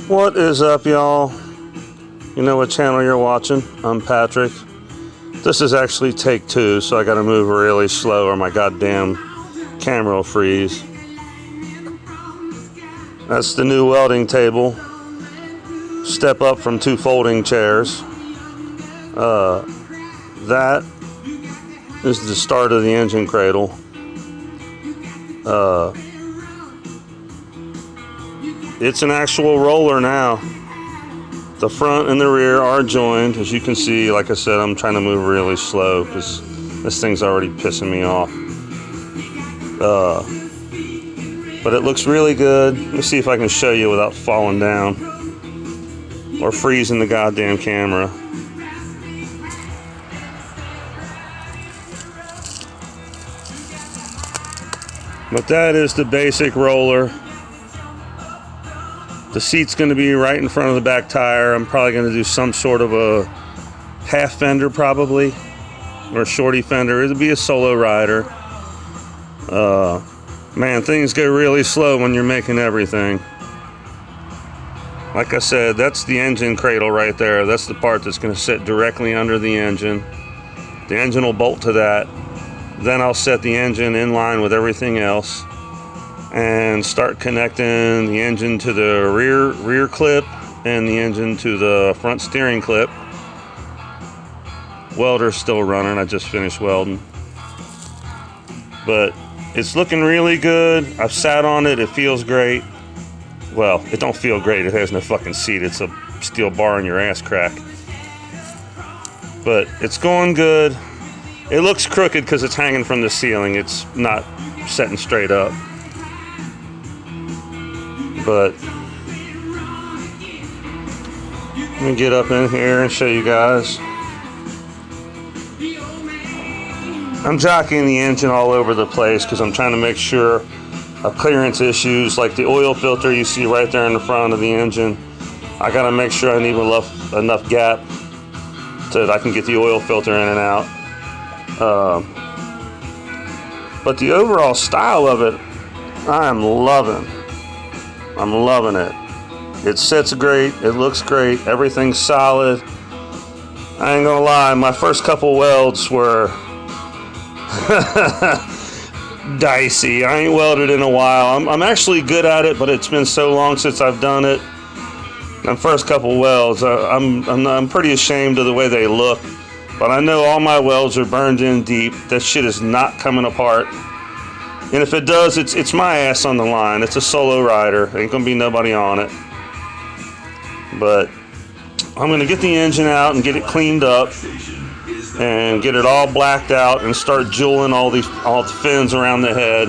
What is up, y'all? You know what channel you're watching? I'm Patrick. This is actually take 2, so I gotta move really slow or my goddamn camera will freeze. That's the new welding table. Step up from 2 folding chairs. That is the start of the engine cradle. It's an actual roller now. The front and the rear are joined. As you can see, like I said, I'm trying to move really slow because this thing's already pissing me off. But it looks really good. Let me see if I can show you without falling down or freezing the goddamn camera. But that is the basic roller. The seat's going to be right in front of the back tire. I'm probably going to do some sort of a half fender probably, or a shorty fender. It'll be a solo rider. Man, things go really slow when you're making everything. Like I said, that's the engine cradle right there. That's the part that's going to sit directly under the engine. The engine will bolt to that. Then I'll set the engine in line with everything else and start connecting the engine to the rear clip and the engine to the front steering clip. Welder's still running. I just finished welding. But it's looking really good. I've sat on it. It feels great. Well, it don't feel great. It has no fucking seat. It's a steel bar in your ass crack. But it's going good. It looks crooked because it's hanging from the ceiling. It's not setting straight up. But let me get up in here and show you guys. I'm jockeying the engine all over the place because I'm trying to make sure of clearance issues like the oil filter you see right there in the front of the engine. I gotta make sure I leave enough gap so that I can get the oil filter in and out. But the overall style of it, I'm loving it. It sits great, it looks great, everything's solid. I ain't gonna lie, my first couple welds were dicey. I ain't welded in a while. I'm actually good at it, but it's been so long since I've done it. My first couple welds, I'm pretty ashamed of the way they look. But I know all my welds are burned in deep. That shit is not coming apart. And if it does, it's my ass on the line. It's a solo rider. Ain't gonna be nobody on it. But I'm gonna get the engine out and get it cleaned up and get it all blacked out and start jeweling all the fins around the head.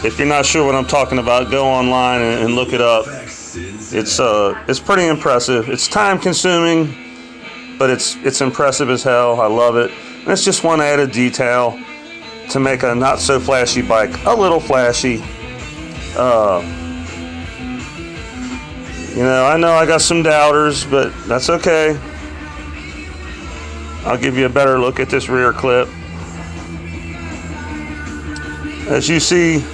If you're not sure what I'm talking about, go online and look it up. It's pretty impressive. It's time consuming, but it's impressive as hell. I love it. And it's just one added detail to make a not so flashy bike a little flashy. You know I got some doubters, but that's okay. I'll give you a better look at this rear clip. As you see,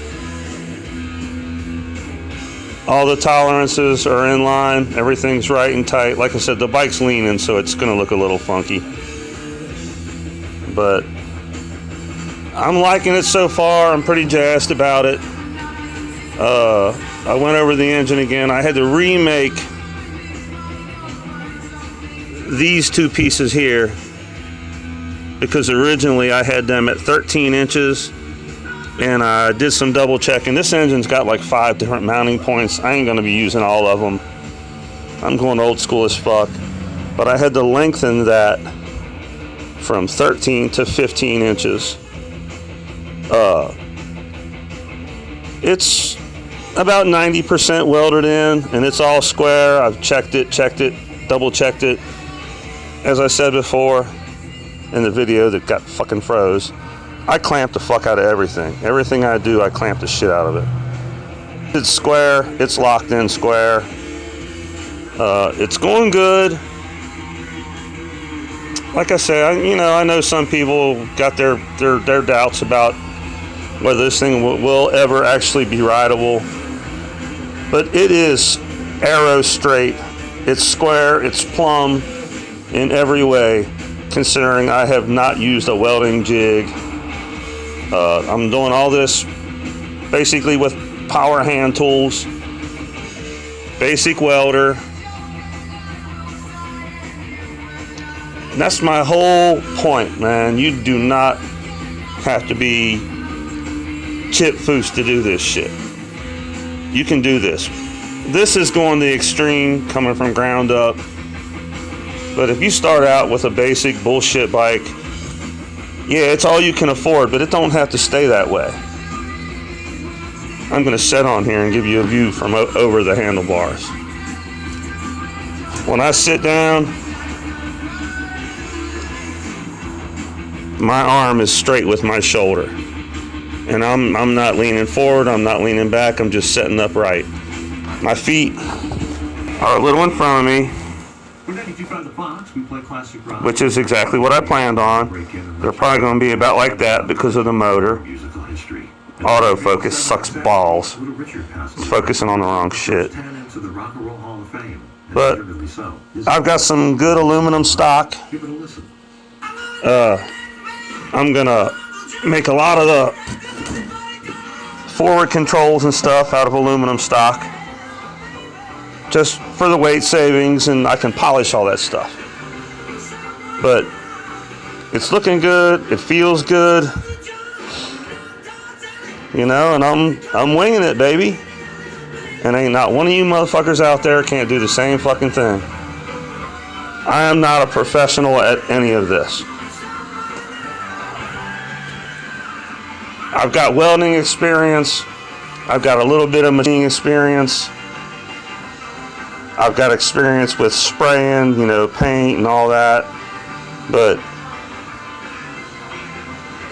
all the tolerances are in line. Everything's right and tight. Like I said, the bike's leaning, so it's gonna look a little funky. But I'm liking it so far. I'm pretty jazzed about it. I went over the engine again. I had to remake these 2 pieces here because originally I had them at 13 inches and I did some double checking. This engine's got like 5 different mounting points. I ain't gonna be using all of them. I'm going old school as fuck. But I had to lengthen that from 13 to 15 inches. It's about 90% welded in and it's all square. I've checked it, double checked it. As I said before in the video that got fucking froze, I clamp the fuck out of everything. Everything I do, I clamp the shit out of it. It's square, it's locked in square. It's going good. Like I say, I know some people got their doubts about whether this thing will ever actually be rideable. But it is arrow straight. It's square, it's plumb in every way, considering I have not used a welding jig. I'm doing all this basically with power hand tools, basic welder. And that's my whole point, man. You do not have to be chip foos to do this shit. You can do this. This is going the extreme, coming from ground up. But if you start out with a basic bullshit bike, yeah, it's all you can afford, but it don't have to stay that way. I'm gonna sit on here and give you a view from over the handlebars. When I sit down, my arm is straight with my shoulder. And I'm not leaning forward, I'm not leaning back, I'm just sitting upright. My feet are a little in front of me, which is exactly what I planned on. They're probably going to be about like that because of the motor. Autofocus sucks balls. It's focusing on the wrong shit. But I've got some good aluminum stock. I'm going to make a lot of the forward controls and stuff out of aluminum stock, just for the weight savings, and I can polish all that stuff. But it's looking good, it feels good, you know, and I'm winging it, baby. And ain't not one of you motherfuckers out there can't do the same fucking thing. I am not a professional at any of this. I've got welding experience, I've got a little bit of machining experience, I've got experience with spraying, you know, paint and all that, but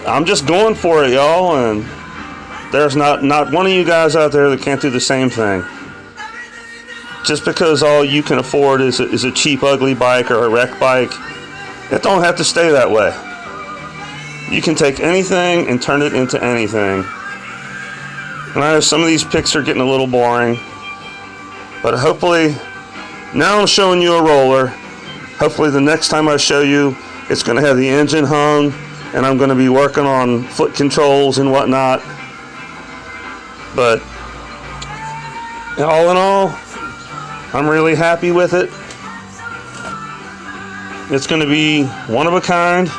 I'm just going for it, y'all, and there's not one of you guys out there that can't do the same thing. Just because all you can afford is a cheap, ugly bike or a wreck bike, it don't have to stay that way. You can take anything and turn it into anything. And I know some of these pics are getting a little boring, but hopefully, now I'm showing you a roller. Hopefully the next time I show you, it's going to have the engine hung, and I'm going to be working on foot controls and whatnot. But all in all, I'm really happy with it. It's going to be one of a kind.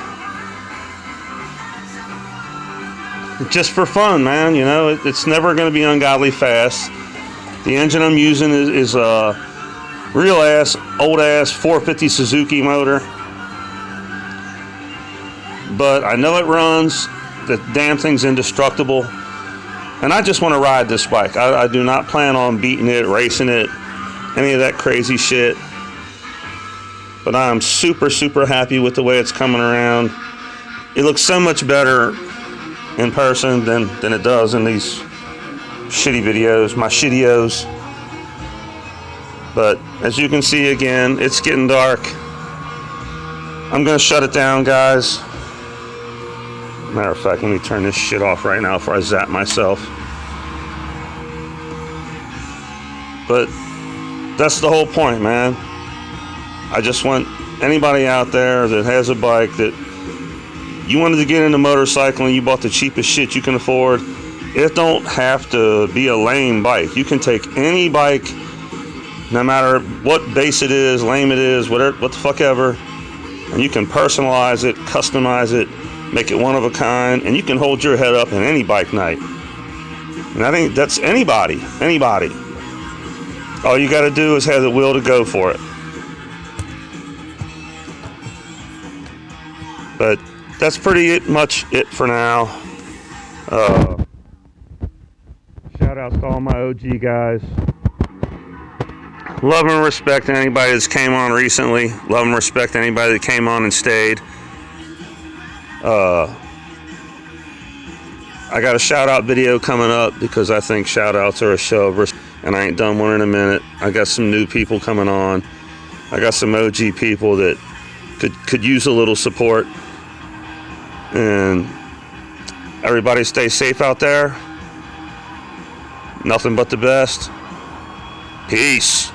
Just for fun, man, you know, it's never going to be ungodly fast. The engine I'm using is a real ass, old ass 450 Suzuki motor. But I know it runs, the damn thing's indestructible. And I just want to ride this bike. I do not plan on beating it, racing it, any of that crazy shit. But I am super, super happy with the way it's coming around. It looks so much better in person than it does in these shitty videos, my shittios. But as you can see, again, it's getting dark. I'm gonna shut it down, guys. Matter of fact, let me turn this shit off right now before I zap myself. But that's the whole point, man. I just want anybody out there that has a bike that you wanted to get into motorcycling, you bought the cheapest shit you can afford, it don't have to be a lame bike. You can take any bike, no matter what base it is, lame it is, whatever, what the fuck ever, and you can personalize it, customize it, make it one of a kind, and you can hold your head up in any bike night. And I think that's anybody. All you got to do is have the will to go for it. But that's pretty much it for now. Shout outs to all my OG guys. Love and respect to anybody that's came on recently. Love and respect to anybody that came on and stayed. I got a shout out video coming up because I think shout outs are a show of respect, and I ain't done one in a minute. I got some new people coming on. I got some OG people that could use a little support. And everybody stay safe out there. Nothing but the best. Peace.